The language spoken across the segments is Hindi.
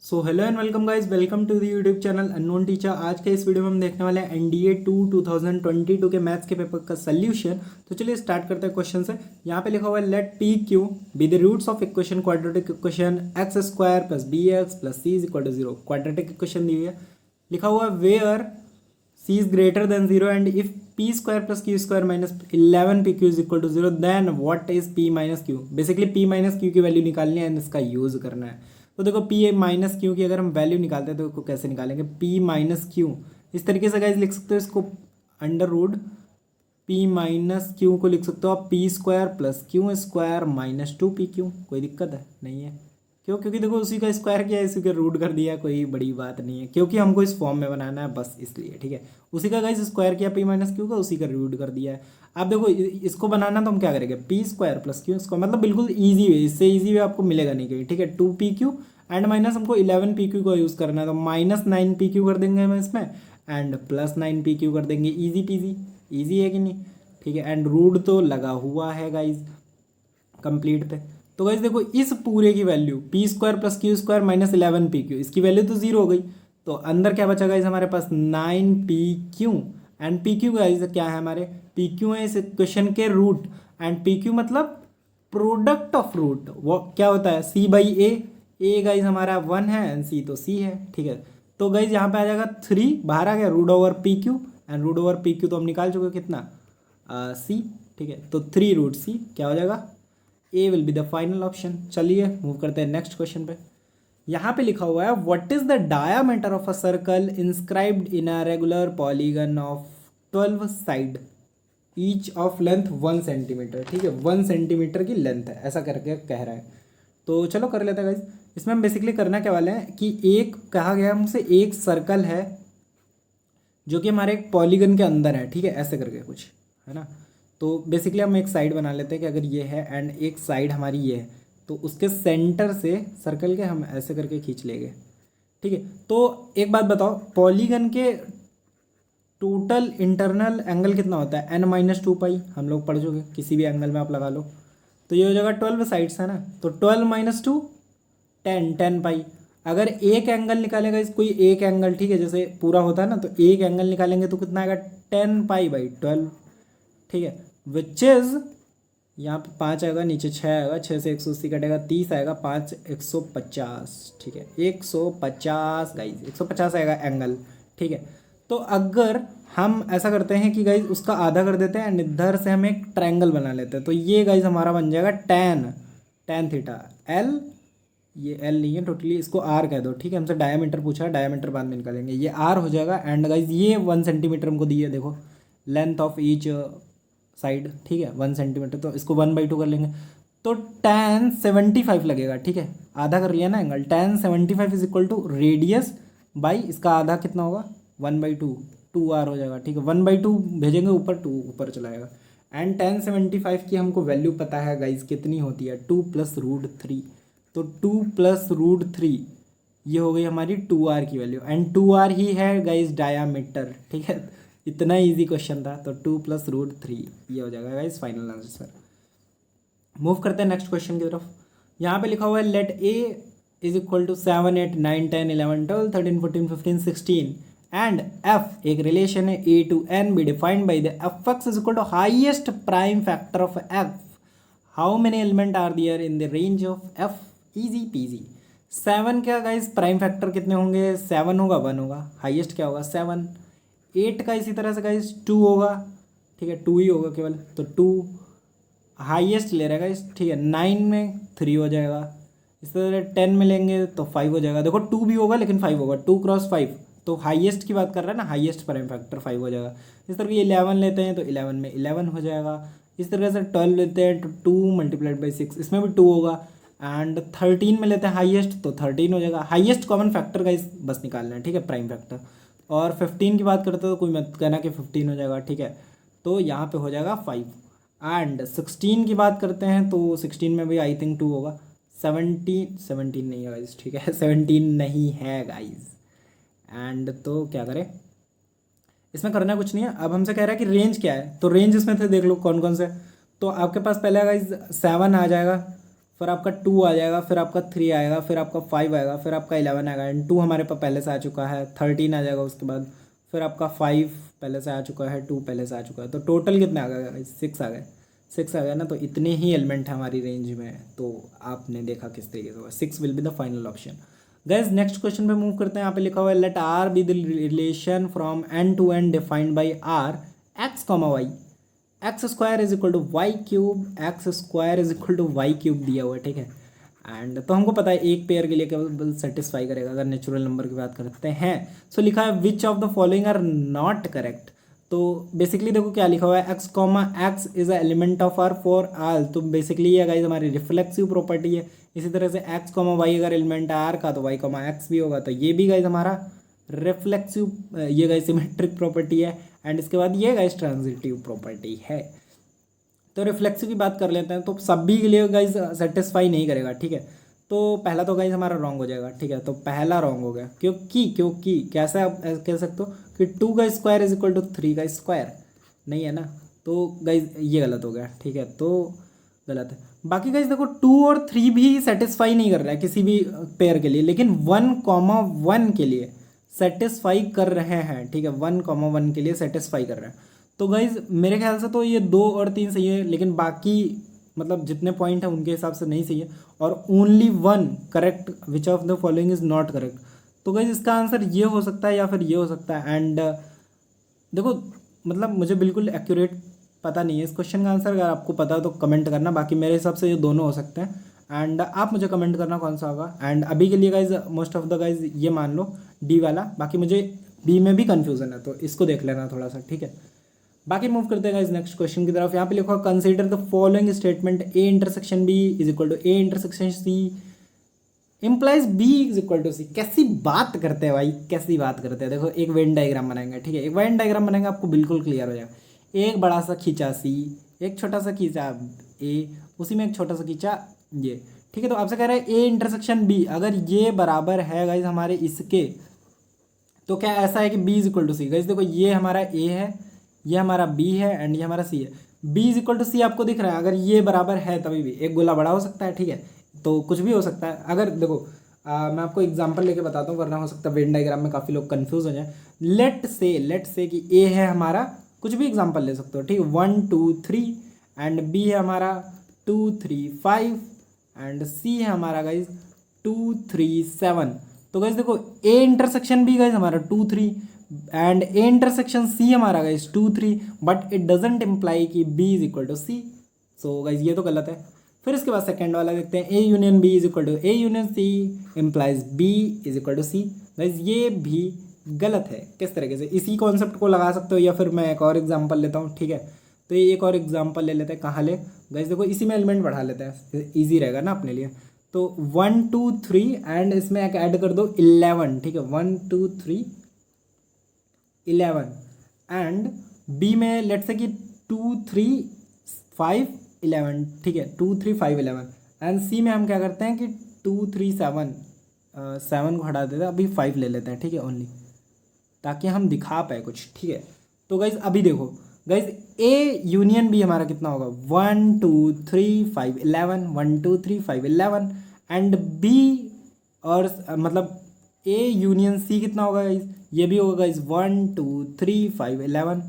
So hello and welcome guys, welcome to the YouTube channel unknown teacher. आज के इस वीडियो में हम देखने वाले हैं एनडीए 2022 के मैथ्स के पेपर का सोल्यूशन। तो चलिए स्टार्ट करते हैं क्वेश्चन से। यहाँ पे लिखा हुआ है let P Q be the roots of equation quadratic equation X square plus B X plus C is equal to 0। Quadratic equation दी हुई है, लिखा हुआ है where C is greater than 0 and if P square plus Q square minus 11 P Q is equal to 0 then what is P minus Q. Basically P minus Q की वैल्यू निकालनी है एंड इसका यूज करना है। तो देखो पी माइनस क्यू की अगर हम वैल्यू निकालते हैं तो इसको कैसे निकालेंगे, पी माइनस क्यू इस तरीके से गाइज लिख सकते हो इसको, under root P minus Q को लिख सकते हो आप P square plus Q square minus 2 P Q. कोई दिक्कत है नहीं है, क्यों? क्योंकि देखो उसी का स्क्वायर किया है, इसी का रूट कर दिया, कोई बड़ी बात नहीं है, क्योंकि हमको इस फॉर्म में बनाना है बस इसलिए। ठीक है, उसी का गाइस स्क्वायर किया पी माइनस क्यू का, उसी का रूट कर दिया है। अब देखो इसको बनाना तो हम क्या करेंगे, P square plus Q square, मतलब बिल्कुल ईजी वे, इससे ईजी वे आपको मिलेगा नहीं कहीं। ठीक है, 2 पी क्यू एंड माइनस हमको 11 पी क्यू का यूज़ करना है, तो -9 पी क्यू कर देंगे हम इसमें एंड +9 पी क्यू कर देंगे। ईजी पीजी, ईजी है कि नहीं? ठीक है, एंड रूट तो लगा हुआ है गाइज कंप्लीट पे। तो गाइज देखो इस पूरे की value P square plus Q square minus 11 P Q, इसकी वैल्यू तो 0 हो गई। तो अंदर क्या बचा गाइज हमारे पास 9 P Q and P Q guys क्या है हमारे, पी क्यू है इस इक्वेशन के रूट एंड पी क्यू मतलब प्रोडक्ट ऑफ रूट। वो क्या होता है, सी बाई ए गाइज हमारा 1 है एंड सी तो सी है। ठीक है, तो गाइज यहाँ पे आ जाएगा 3, बाहर आ गया root over P Q and root over P Q तो हम निकाल चुके कितना, सी। ठीक है, तो 3 रूट सी क्या हो जाएगा, A will be the final option. चलिए मूव करते हैं नेक्स्ट क्वेश्चन पे। यहाँ पे लिखा हुआ है what is the diameter of a circle inscribed in a regular polygon of 12 side each of length 1 centimetre. ठीक है, 1 सेंटीमीटर की लेंथ है, ऐसा करके कह रहा है। तो चलो कर लेते हैं गाइज। इसमें हम बेसिकली करना क्या वाले हैं कि एक कहा गया हमसे एक सर्कल है जो कि हमारे एक पॉलीगन के अंदर है। ठीक है, ऐसे करके कुछ है ना। तो बेसिकली हम एक साइड बना लेते हैं कि अगर ये है एंड एक साइड हमारी ये है, तो उसके सेंटर से सर्कल के हम ऐसे करके खींच लेंगे। ठीक है, तो एक बात बताओ, पॉलीगन के टोटल इंटरनल एंगल कितना होता है, n-2 पाई। हम लोग पढ़ चुके, किसी भी एंगल में आप लगा लो। तो ये हो जाएगा 12 साइड्स है ना, तो 12 - 2 10 पाई। अगर एक एंगल निकालेगा इस कोई एक एंगल, ठीक है, जैसे पूरा होता है ना, तो एक एंगल निकालेंगे तो कितना आएगा 10 पाई/12। ठीक है, विच इज यहाँ पे 5 आएगा, नीचे 6 आएगा, 6 से 180 कटेगा, 30 आएगा, 5 150। ठीक है, 150 गाइज, 150 आएगा एंगल। ठीक है, तो अगर हम ऐसा करते हैं कि गाइज उसका आधा कर देते हैं एंड इधर से हम एक ट्रायंगल बना लेते हैं, तो ये गाइज हमारा बन जाएगा tan थीटा एल। ये एल नहीं है टोटली, इसको आर कह दो। ठीक है, हमसे डायमीटर पूछा है, डायमीटर बाद में निकालेंगे, ये आर हो जाएगा। एंड गाइज ये 1 सेंटीमीटर हमको दी है, देखो लेंथ ऑफ ईच साइड। ठीक है, 1 सेंटीमीटर, तो इसको 1/2 कर लेंगे, तो tan 75 लगेगा। ठीक है, आधा कर लिया ना angle, tan 75 is equal to radius by इसका आधा कितना होगा 1/2, 2r हो जाएगा। ठीक है, 1/2 भेजेंगे ऊपर, 2 ऊपर चला जाएगा। एंड tan 75 की हमको वैल्यू पता है गाइज कितनी होती है, 2 + √3। तो 2 + √3 ये हो गई हमारी 2r की वैल्यू एंड 2r ही है गाइज डायामीटर। ठीक है, इतना इजी क्वेश्चन था, तो 2 + √3 ये हो जाएगा गाइज फाइनल आंसर। मूव करते हैं नेक्स्ट क्वेश्चन की तरफ। यहाँ पे लिखा हुआ है let A is equal to 7 8 9 10 11 12 13 14 15 16 and F एक रिलेशन है A to N B defined by the F X is equal to highest prime factor of F. How many element are there in the range of F. Easy peasy. 7 क्या गाइज प्राइम फैक्टर कितने होंगे, 7 होगा, 1 होगा, हाइएस्ट क्या होगा 7। 8 का इसी तरह से गाइज 2 होगा। ठीक है, 2 ही होगा केवल, तो 2 हाईएस्ट ले रहेगा इस। ठीक है, 9 में 3 हो जाएगा, इस तरह 10 में लेंगे तो 5 हो जाएगा। देखो 2 भी होगा लेकिन 5 होगा, 2 × 5, तो हाईएस्ट की बात कर रहा है ना, हाईएस्ट प्राइम फैक्टर 5 हो जाएगा। इस तरह की 11 लेते हैं तो 11 में 11 हो जाएगा। इस तरह से 12 लेते हैं तो 2 × 6, इसमें भी 2 होगा। एंड 13 में लेते हैं हाईएस्ट, तो 13 हो जाएगा। हाईएस्ट कॉमन फैक्टर का इस बस निकालना है। ठीक है, प्राइम फैक्टर। और 15 की बात करते हो तो कोई मत कहना कि 15 हो जाएगा। ठीक है, तो यहाँ पे हो जाएगा 5। एंड 16 की बात करते हैं तो 16 में भी आई थिंक 2 होगा। 17 नहीं है गाइज। ठीक है, 17 नहीं है गाइज। एंड तो क्या करें, इसमें करना कुछ नहीं है। अब हमसे कह रहा है कि रेंज क्या है, तो रेंज इसमें थे देख लो कौन कौन से। तो आपके पास पहले गाइज 7 आ जाएगा, फिर आपका 2 आ जाएगा, फिर आपका 3 आएगा, फिर आपका 5 आएगा, फिर आपका 11 आएगा एंड 2 हमारे पास पहले से आ चुका है, 13 आ जाएगा उसके बाद, फिर आपका 5 पहले से आ चुका है, 2 पहले से आ चुका है, तो टोटल कितने आ गए? 6 आ गए। 6 आ गया ना, तो इतने ही एलिमेंट है हमारी रेंज में। तो आपने देखा किस तरीके से होगा। 6 will be the final option. Guys next question पे मूव करते हैं। यहाँ पे लिखा हुआ है let R be the relation from N to N defined by R X comma Y, X square is equal to Y cube, X square is equal to Y cube दिया हुआ है, ठीक है। एंड तो हमको पता है एक पेयर के लिए केवल सेटिस्फाई करेगा अगर नेचुरल नंबर की बात करते हैं। सो लिखा है which of the following are not correct. तो बेसिकली देखो क्या लिखा हुआ है, X comma X is a element of R for all. तो बेसिकली ये गाइज हमारी रिफ्लेक्सिव प्रॉपर्टी है। इसी तरह से एक्स कॉमा वाई अगर एलिमेंट है आर का तो वाई कॉमा एक्स भी होगा, तो ये भी गाइज हमारा रिफ्लेक्सिव, ये गाइज सिमेट्रिक प्रॉपर्टी है। एंड इसके बाद ये गाइज ट्रांजिटिव प्रॉपर्टी है। तो रिफ्लेक्सिव की बात कर लेते हैं। तो सभी के लिए गाइज सेटिस्फाई नहीं करेगा, ठीक है। तो पहला तो गाइज हमारा रॉन्ग हो जाएगा, ठीक है। तो पहला रॉन्ग हो गया क्योंकि कैसे आप कह सकते हो कि 2 का स्क्वायर इज इक्वल टू 3 का स्क्वायर, नहीं है ना। तो गाइज ये गलत हो गया, ठीक है। तो गलत है। बाकी गाइज देखो 2 और 3 भी सेटिस्फाई नहीं कर रहा है किसी भी पेयर के लिए, लेकिन 1,1 के लिए सेटिस्फाई कर रहे हैं, ठीक है। 1,1 के लिए सेटिस्फाई कर रहे हैं। तो गाइज मेरे ख्याल से तो ये 2 और 3 सही है, लेकिन बाकी मतलब जितने पॉइंट है उनके हिसाब से नहीं सही है। और only 1 correct, which of the following is not correct. तो गाइज इसका आंसर ये हो सकता है या फिर ये हो सकता है। एंड देखो मतलब मुझे बिल्कुल एक्यूरेट पता नहीं है इस क्वेश्चन का आंसर। अगर आपको पता हो तो कमेंट करना। बाकी मेरे हिसाब से ये दोनों हो सकते हैं। एंड आप मुझे कमेंट करना कौन सा होगा। एंड अभी के लिए guys most of the guys ये मान लो डी वाला। बाकी मुझे बी में भी कन्फ्यूजन है, तो इसको देख लेना थोड़ा सा, ठीक है। बाकी मूव करते हैं गाइस नेक्स्ट क्वेश्चन की तरफ। यहाँ पे लिखा consider the following statement A intersection B is equal to A intersection C implies B is equal to C. कैसी बात करते हैं भाई, कैसी बात करते हैं। देखो एक वेन डायग्राम बनाएंगे, ठीक है। एक वेन डायग्राम बनाएंगे, आपको बिल्कुल क्लियर हो जाएगा। एक बड़ा सा खींचा सी, एक छोटा सा खींचा ए, उसी में एक छोटा सा खींचा ये, ठीक है। तो आपसे कह रहा है ए इंटरसेक्शन बी, अगर ये बराबर है गाइज हमारे इसके, तो क्या ऐसा है कि B is equal to C. Guys देखो ये हमारा ए है, ये हमारा बी है एंड ये हमारा सी है। बी इज इक्वल टू सी आपको दिख रहा है, अगर ये बराबर है तभी भी। एक गोला बड़ा हो सकता है, ठीक है, तो कुछ भी हो सकता है। अगर देखो मैं आपको एग्जांपल लेके बताता हूँ, वरना हो सकता है वेन डायग्राम में काफ़ी लोग कंफ्यूज हो जाए। लेट से कि ए है हमारा, कुछ भी एग्जांपल ले सकते हो, ठीक है, 1 2 3 एंड बी है हमारा 2 3 5 एंड सी है हमारा गाइज 2 3 7। तो गाइज देखो ए इंटरसेक्शन बी गाइज हमारा 2 3 एंड ए इंटरसेक्शन सी हमारा guys 2 3, but it doesn't imply कि B is equal to C. So guys ये तो गलत है। फिर इसके बाद सेकेंड वाला देखते हैं, A union B is equal to A union C implies B is equal to C. Guys ये भी गलत है। किस तरीके से, इसी कॉन्सेप्ट को लगा सकते हो या फिर मैं एक और एग्जांपल लेता हूँ, ठीक है। तो ये एक और एग्जांपल ले लेते हैं। कहाँ ले गाइज, देखो इसी में एलिमेंट बढ़ा लेते हैं, ईजी रहेगा ना अपने लिए। तो 1 2 3 एंड इसमें एक ऐड कर दो 11, ठीक है। 1 2 3 11 एंड बी में लेट से कि 2 3 5 11, ठीक है, 2 3 5 11 एंड सी में हम क्या करते हैं कि 2 3 7 7 को हटा देते हैं, अभी 5 ले लेते हैं, ठीक है, ओनली, ताकि हम दिखा पाए कुछ, ठीक है। तो गाइज अभी देखो गाइज ए यूनियन बी हमारा कितना होगा, 1 2 3 5 11 1 2 3 5 11 एंड बी और मतलब ए यूनियन सी कितना होगा गाइज, ये भी होगा guys 1 2 3 5 11।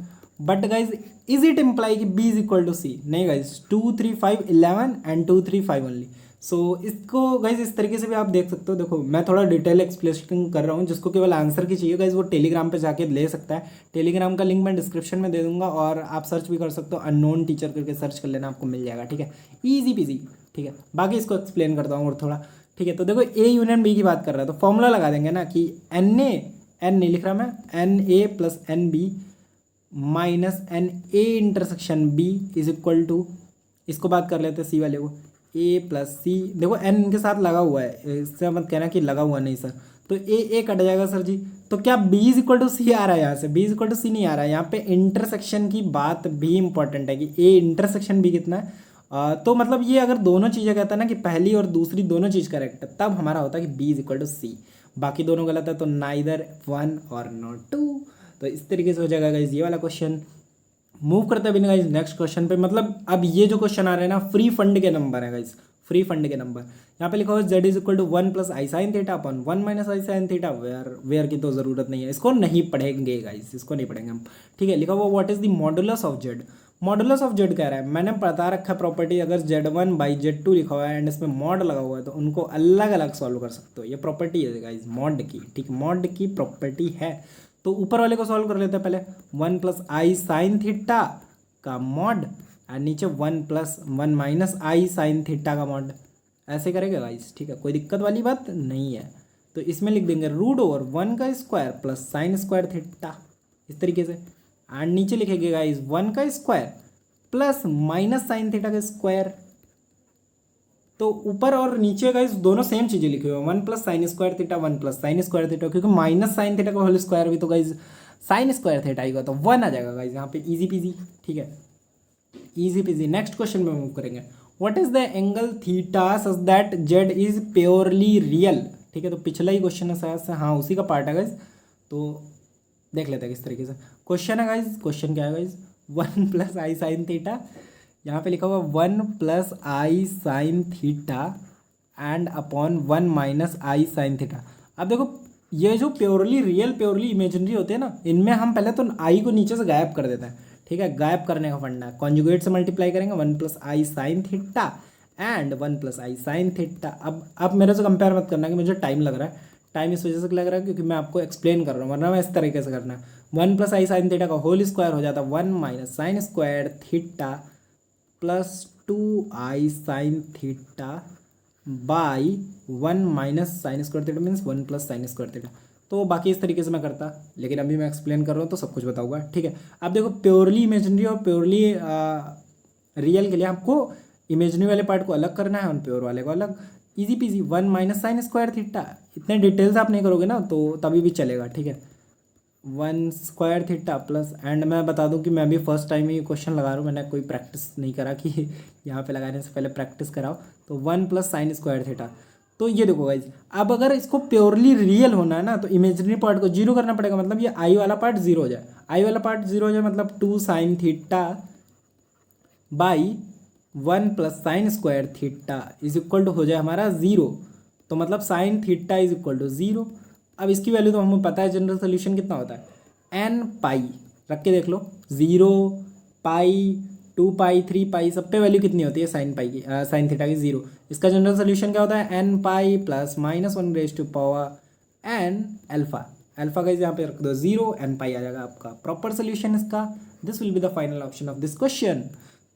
But guys is it imply कि बी इज इक्वल टू सी, नहीं गाइज 2 3 5 11 एंड 2 3 5 ओनली। सो इसको गाइज इस तरीके से भी आप देख सकते हो। देखो मैं थोड़ा डिटेल एक्सप्लेनेशन कर रहा हूँ, जिसको केवल आंसर की चाहिए गाइज वो टेलीग्राम पे जाके ले सकता है। टेलीग्राम का लिंक मैं डिस्क्रिप्शन में दे दूंगा और आप सर्च भी कर सकते हो, अननोन टीचर करके सर्च कर लेना, आपको मिल जाएगा, ठीक है, ईजी पीजी, ठीक है। बाकी इसको एक्सप्लेन करता हूँ और थोड़ा, ठीक है। तो देखो ए यूनियन बी की बात कर रहा है, तो फॉर्मूला लगा देंगे ना कि एन ए, एन नहीं लिख रहा मैं, N A plus N B minus N A intersection B is equal to, इसको बात कर लेते हैं सी वाले को, ए प्लस सी। देखो एन इनके साथ लगा हुआ है, इससे मत कहना कि लगा हुआ नहीं सर। तो ए कट जाएगा सर जी। तो क्या बी इज इक्वल टू सी आ रहा है यहाँ से, बी इज इक्वल टू सी नहीं आ रहा है। यहाँ पे इंटरसेक्शन की बात भी इंपॉर्टेंट है कि ए इंटरसेक्शन बी कितना है। तो मतलब ये अगर दोनों चीज़ें कहता है ना कि पहली और दूसरी दोनों चीज़ करेक्ट है, तब हमारा होता है कि बी इज इक्वल टू सी। बाकी दोनों गलत है, तो नाइदर 1 और नॉट 2। तो इस तरीके से हो जाएगा गाइज ये वाला क्वेश्चन। मूव करते हैं अभी गाइज नेक्स्ट क्वेश्चन पे। मतलब अब ये जो क्वेश्चन आ रहे हैं ना, फ्री फंड के नंबर है गाइज, फ्री फंड के नंबर। यहाँ पे लिखा हुआ z is equal to 1 plus i sine theta upon 1 minus i sine theta, where की तो ज़रूरत नहीं है, इसको नहीं पढ़ेंगे गाइस, इसको नहीं पढ़ेंगे हम, ठीक है। लिखा हुआ what is the modulus of z, modulus of z कह रहा है, मैंने बता रखा है प्रॉपर्टी, अगर z1 बाई z2 लिखा हुआ है एंड इसमें मॉड लगा हुआ है तो उनको अलग अलग सॉल्व कर सकते हो, ये प्रॉपर्टी है गाइस मॉड की, ठीक, मॉड की प्रॉपर्टी है। तो ऊपर वाले को सॉल्व कर लेते हैं पहले, 1 प्लस आई साइन थीटा का मॉड और नीचे 1 plus 1 minus i sine theta का मॉड, ऐसे करेगा गाइस, ठीक है, कोई दिक्कत वाली बात नहीं है। तो इसमें लिख देंगे रूट ओवर 1 का square plus sine square theta, इस तरीके से, एंड नीचे लिखेंगे गाइस 1 का square plus minus sine theta का स्क्वायर। तो ऊपर और नीचे गाइस दोनों सेम चीज़ें लिखी हुई है, 1 plus sine square theta 1 plus sine square theta, क्योंकि माइनस साइन थीटा का होल स्क्वायर भी तो गाइस साइन स्क्वायर थीटा आएगा, तो 1 आ जाएगा गाइस यहाँ पे, इजी पीजी, ठीक है, इजी पीजी। नेक्स्ट क्वेश्चन में मूव करेंगे, what is the angle theta such that Z is purely real, ठीक है। तो पिछला ही क्वेश्चन है शायद से, हाँ उसी का पार्ट है गाइस, तो देख लेते हैं किस तरीके से क्वेश्चन है गाइस। क्वेश्चन क्या है guys, 1 plus i sine theta, यहाँ पे लिखा हुआ 1 plus i sine theta and upon 1 minus i sine theta. अब देखो ये जो प्योरली रियल प्योरली इमेजिनरी होते हैं ना, इनमें हम पहले तो आई को नीचे से गायब कर देते हैं, ठीक है, गायब करने का फंडा है, कॉन्जुगेट से मल्टीप्लाई करेंगे 1 plus i sine theta and 1 plus i sine theta. अब मेरे से कंपेयर मत करना कि मुझे टाइम लग रहा है, टाइम इस वजह से लग रहा है क्योंकि मैं आपको एक्सप्लेन कर रहा हूँ, वरना मैं इस तरीके से करना है, 1 प्लस आई साइन थीटा का होल स्क्वायर हो जाता है 1 minus sine square theta plus 2 I sine theta by 1 minus sine square theta means 1 plus sine square theta. तो बाकी इस तरीके से मैं करता, लेकिन अभी मैं एक्सप्लेन कर रहा हूँ तो सब कुछ बताऊंगा, ठीक है। अब देखो प्योरली इमेजिनरी और प्योरली रियल के लिए आपको इमेजिनरी वाले पार्ट को अलग करना है और प्योर वाले को अलग, easy PG, 1 minus sine square theta, इतने डिटेल्स आप नहीं करोगे ना तो तभी भी चलेगा, ठीक है। 1 स्क्वायर थीटा प्लस, एंड मैं बता दूं कि मैं भी फर्स्ट टाइम ही क्वेश्चन लगा रहा हूँ, मैंने कोई प्रैक्टिस नहीं करा कि यहाँ पे लगाने से पहले प्रैक्टिस कराओ। तो 1 प्लस साइन स्क्वायर थीटा, तो ये देखो गाइज, अब अगर इसको प्योरली रियल होना है ना तो इमेजिनरी पार्ट को जीरो करना पड़ेगा, मतलब ये आई वाला पार्ट जीरो हो जाए, आई वाला पार्ट जीरो हो जाए मतलब 2 sine theta by 1 plus sine square theta is equal to हो जाए हमारा जीरो, तो मतलब sine theta is equal to zero. अब इसकी वैल्यू तो हमें पता है, जनरल सोल्यूशन कितना होता है n पाई, रख के देख लो, 0 पाई 2 पाई 3 पाई, सब पे वैल्यू कितनी होती है साइन पाई की, साइन थीटा की 0। इसका जनरल सोल्यूशन क्या होता है n pi plus minus 1 raise to power n alpha, alpha का यहाँ पे रख दो 0, n पाई आ जाएगा आपका प्रॉपर सोल्यूशन इसका। This will be the final option of this question.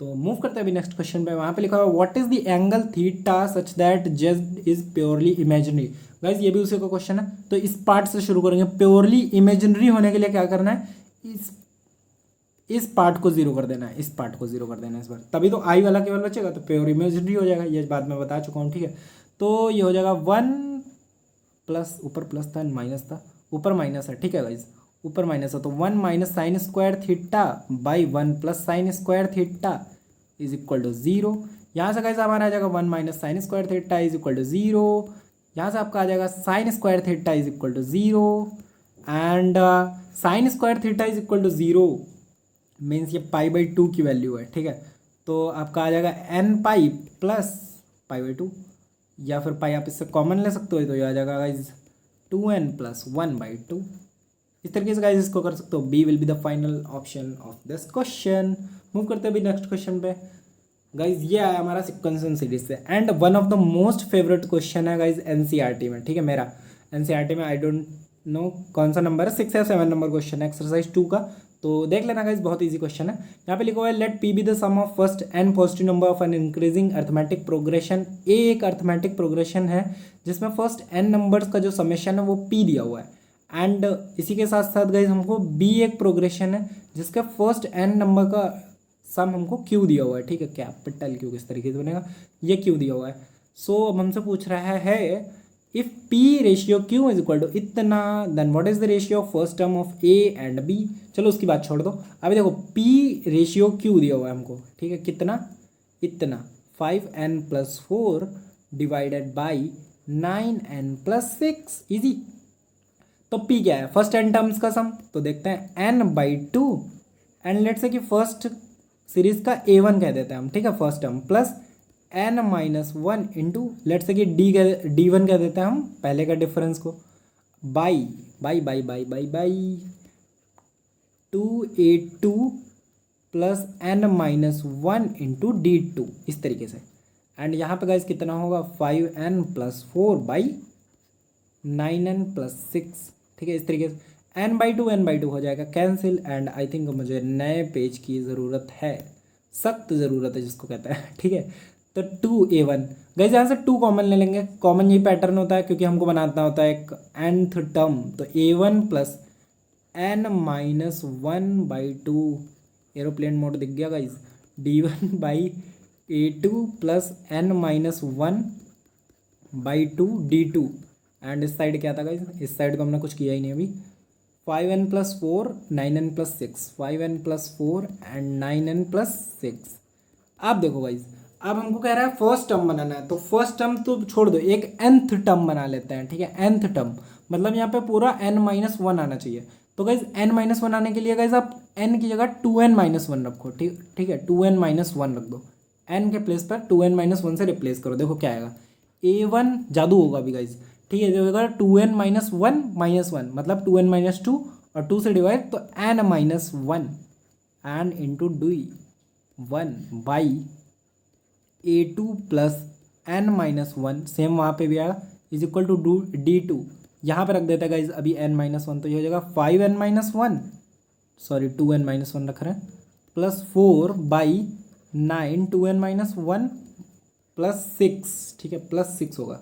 तो मूव करते हैं अभी नेक्स्ट क्वेश्चन पे, वहाँ पे लिखा हुआ what is the angle theta such that Z is purely imaginary. Guys ये भी उसी का क्वेश्चन है, तो इस पार्ट से शुरू करेंगे। प्योरली इमेजिनरी होने के लिए क्या करना है, इस पार्ट को जीरो कर देना है, इस पार्ट को जीरो कर देना है इस बार, तभी तो आई वाला केवल बचेगा, तो प्योर इमेजिनरी हो जाएगा, ये बात मैं बता चुका हूँ, ठीक है। तो ये हो जाएगा 1 प्लस, ऊपर प्लस था माइनस था, ऊपर माइनस है, ठीक है गाइस, ऊपर माइनस है, तो 1 minus sine square theta by 1 plus sine square theta is equal to zero. यहाँ से गाइस हमारा आ जाएगा 1 minus sine square theta is equal to zero, यहाँ से आपका आ जाएगा sine square theta is equal to zero, and sine square theta is equal to zero means ये पाई बाई 2 की वैल्यू है, ठीक है। तो आपका आ जाएगा n pi plus pi by 2, या फिर पाई आप इससे कॉमन ले सकते हो, तो ये आ जाएगा गाइज 2n प्लस 1 बाई 2। इस तरीके से गाइज इसको कर सकते हो, B will be the final option of this question. Move करते हैं अभी नेक्स्ट क्वेश्चन पे। गाइज ये आया हमारा सिक्वेंस सीरीज से, and one of the most favourite question है गाइज एनसीईआरटी में, ठीक है। मेरा एनसीईआरटी में आई डोंट नो कौन सा नंबर है, 6 या 7 नंबर क्वेश्चन है एक्सरसाइज 2 का, तो देख लेना गाइज, बहुत इजी क्वेश्चन है। यहाँ पे लिखा हुआ है let P be the sum of first n positive number of n increasing arithmetic progression. A एक अर्थमेटिक प्रोग्रेशन है जिसमें फर्स्ट एन नंबर्स का जो समेशन है वो पी दिया हुआ है, एंड इसी के साथ साथ गाइज हमको बी एक प्रोग्रेशन है जिसका फर्स्ट एन नंबर का सम हमको क्यू दिया हुआ है, ठीक है, कैपिटल क्यू किस तरीके से बनेगा, ये क्यू दिया हुआ है। सो अब हमसे पूछ रहा है if P ratio Q is equal to इतना, then what is the ratio of first term of A and B. चलो उसकी बात छोड़ दो, अभी देखो पी रेशियो क्यू दिया हुआ है हमको, ठीक है, कितना, इतना 5n plus 4 divided by 9n plus 6, easy. तो p क्या है, फर्स्ट n टर्म्स का सम, तो देखते हैं n by 2, and let's say कि फर्स्ट सीरीज का a1 कह देते हैं हम, ठीक है, first term plus n minus one into let say कि डी वन कह देते हैं हम पहले का डिफरेंस को, by by by by by by 2a2 plus n minus one into D2 इस तरीके से। एंड यहाँ पे गाइस कितना होगा 5n plus 4 by 9n plus 6, ठीक है। इस तरीके से n/2 हो जाएगा कैंसिल। एंड आई थिंक मुझे नए पेज की ज़रूरत है, सख्त ज़रूरत है जिसको कहते हैं, ठीक है। तो 2a1 गाइस यहाँ से 2 कॉमन ले लेंगे, कॉमन यही पैटर्न होता है क्योंकि हमको बनाना होता है एक nth टर्म। तो a1 plus n minus 1/2 aeroplane mode दिख गया guys, d1 by a2 plus n minus 1/2 d2। And इस साइड क्या था गाइस, इस साइड को हमने कुछ किया ही नहीं अभी। 5n plus 4 9n plus 6, 5n plus 4 and 9n plus 6। अब देखो गाइस, अब हमको कह रहा है फर्स्ट टर्म बनाना है, तो फर्स्ट टर्म तो छोड़ दो, एक nth टर्म बना लेते हैं, ठीक है। nth टर्म मतलब यहाँ पे पूरा n माइनस वन आना चाहिए। तो गाइस n माइनस वन आने के लिए गाइस आप n की जगह 2n माइनस वन रखो, ठीक है। 2n माइनस वन रख दो, n के प्लेस पर 2n माइनस वन से रिप्लेस करो, देखो क्या आएगा। a1 जादू होगा अभी गाइस, ठीक है। जो होगा 2n माइनस वन मतलब 2n माइनस टू और 2 से डिवाइड तो n minus one and into D one by a2 plus n minus one, same वहाँ पे भी आएगा, इज इक्वल टू d2। यहाँ पे रख देता है गाइज अभी n माइनस वन, तो ये हो जाएगा 5n minus one, sorry 2n minus one रख रहे हैं, plus 4 by 9 2n minus one plus 6, ठीक है, प्लस 6 होगा।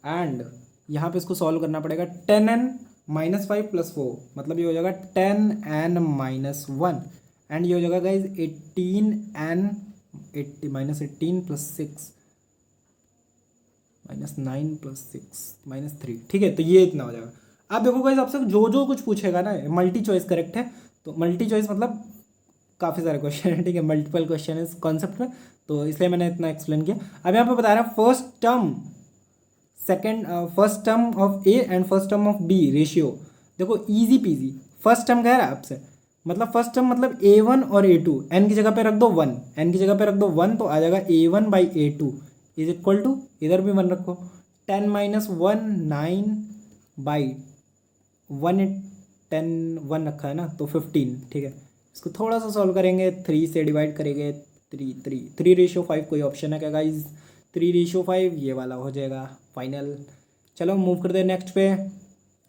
एंड यहाँ पे इसको सॉल्व करना पड़ेगा 10n माइनस 5 प्लस 4 मतलब ये हो जाएगा 10n माइनस वन एंड ये हो जाएगा guys 18n 80 minus 18 plus 6 minus 9 plus 6 minus 3, ठीक है। तो ये इतना हो जाएगा। अब देखो गाइज आपसे जो कुछ पूछेगा ना मल्टी चॉइस करेक्ट है, तो मल्टी चॉइस मतलब काफ़ी सारे क्वेश्चन है, ठीक है, मल्टीपल क्वेश्चन है इस कॉन्सेप्ट में, तो इसलिए मैंने इतना एक्सप्लेन किया। अब यहाँ पे बता रहा है first term of A and first term of B ratio. देखो इजी पीजी, फर्स्ट टर्म कह रहा है आपसे, मतलब फर्स्ट टर्म मतलब a1 और a2, n की जगह पे रख दो 1, n की जगह पे रख दो 1 तो आ जाएगा a1 by a2 is equal to, इधर भी 1 रखो, 10 माइनस 1 9 बाई 1 10 1 रखा है ना तो 15, ठीक है। इसको थोड़ा सा सॉल्व करेंगे, 3 से डिवाइड करेंगे, 3:5 कोई ऑप्शन है क्या गाइज, 3:5 ये वाला हो जाएगा फाइनल। चलो मूव करते हैं नेक्स्ट पे।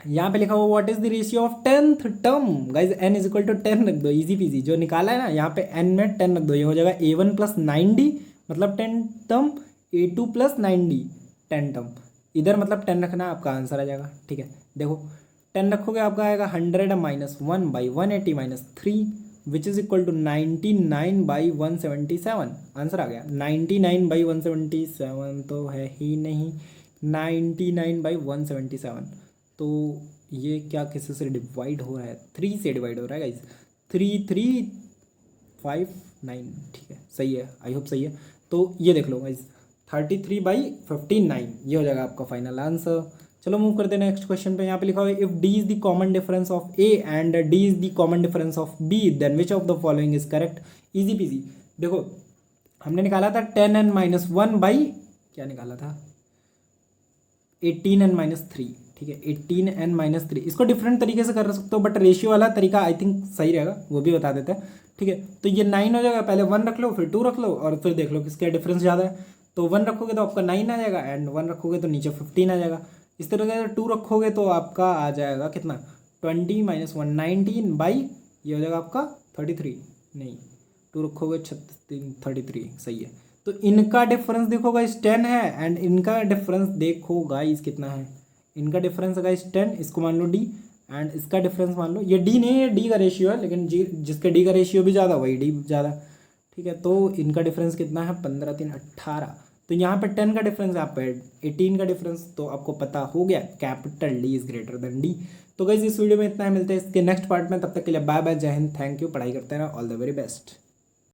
यहाँ पे लिखा हुआ what is the ratio of 10th term, guys n is equal to 10 रख दो, इजी पीजी, जो निकाला है ना यहाँ पे n में 10 रख दो, ये हो जाएगा a1 प्लस 9d मतलब 10 term, a2 plus 9d 10 term, इधर मतलब 10 रखना आपका आंसर आ जाएगा, ठीक है। देखो 10 रखोगे आपका आएगा 100 minus 1 by 180 minus 3 which is equal to 99 by 177, answer आ गया। 99 बाई 177 तो है ही नहीं, 99 बाई 177, तो ये क्या किसी से डिवाइड हो रहा है, 3 से डिवाइड हो रहा है गाइज, 3359, ठीक है, सही है, आई होप सही है। तो ये देख लो गाइज 33/59 ये हो जाएगा आपका फाइनल आंसर। चलो मूव करते हैं नेक्स्ट क्वेश्चन पे। यहाँ पे लिखा हुआ है if d is the common difference of a and d is the common difference of b then which of the following is correct. Easy peasy, देखो हमने निकाला था 10n माइनस वन बाई क्या निकाला था 18n माइनस थ्री, ठीक है, 18n माइनस 3, इसको डिफरेंट तरीके से कर सकते हो बट रेशियो वाला तरीका आई थिंक सही रहेगा, वो भी बता देते हैं, ठीक है। तो ये 9 हो जाएगा, पहले 1 रख लो फिर 2 रख लो और फिर देख लो किसका डिफरेंस ज़्यादा है, तो 1 रखोगे तो आपका 9 आ जाएगा एंड 1 रखोगे तो नीचे 15 आ जाएगा। इस तरह से 2 रखोगे तो आपका आ जाएगा कितना 20 माइनस 1 19 बाई ये हो जाएगा आपका 33, नहीं 2 रखोगे 33, सही है। तो इनका डिफरेंस देखो गाइस 10 है एंड इनका डिफरेंस देखो गाइस कितना है, इनका डिफरेंस है गाइस 10, इसको मान लो d एंड इसका डिफरेंस मान लो, ये d नहीं है, d का रेशियो है, लेकिन जिसका d का रेशियो भी ज़्यादा वही d ज़्यादा, ठीक है। तो इनका डिफरेंस कितना है 15 3 18, तो यहाँ पे 10 का डिफरेंस, यहाँ पे 18 का डिफरेंस, तो आपको पता हो गया capital D is greater then D। तो गाइस इस वीडियो में इतना है, मिलते हैं इसके नेक्स्ट पार्ट में, तब तक के लिए बाय बाय, जय हिंद, थैंक यू, पढ़ाई करते रहना, ऑल द वेरी बेस्ट।